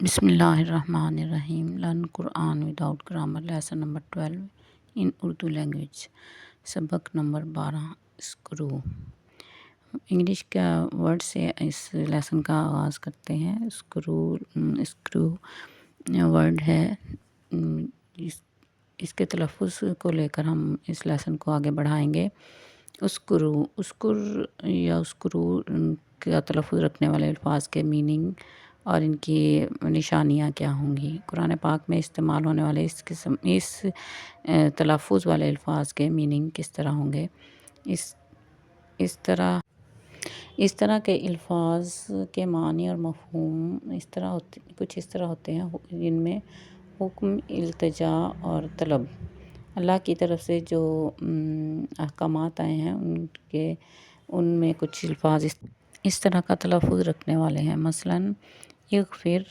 بسم اللہ الرحمن الرحیم لرن قرآن وداؤٹ گرامر لیسن نمبر 12 ان اردو لینگویج سبق نمبر 12 اسکرو انگلش کا ورڈ سے اس لیسن کا آغاز کرتے ہیں۔ اسکرو ورڈ ہے، اس کے تلفظ کو لے کر ہم اس لیسن کو آگے بڑھائیں گے۔ اسکرو کا تلفظ رکھنے والے الفاظ کے میننگ اور ان کی نشانیاں کیا ہوں گی۔ قرآن پاک میں استعمال ہونے والے اس تلفظ والے الفاظ کے میننگ کس طرح ہوں گے۔ اس طرح کے الفاظ کے معنی اور مفہوم کچھ اس طرح ہوتے ہیں، جن میں حکم، التجا اور طلب، اللہ کی طرف سے جو احکامات آئے ہیں ان میں کچھ الفاظ اس طرح کا تلفظ رکھنے والے ہیں۔ مثلاً اغفر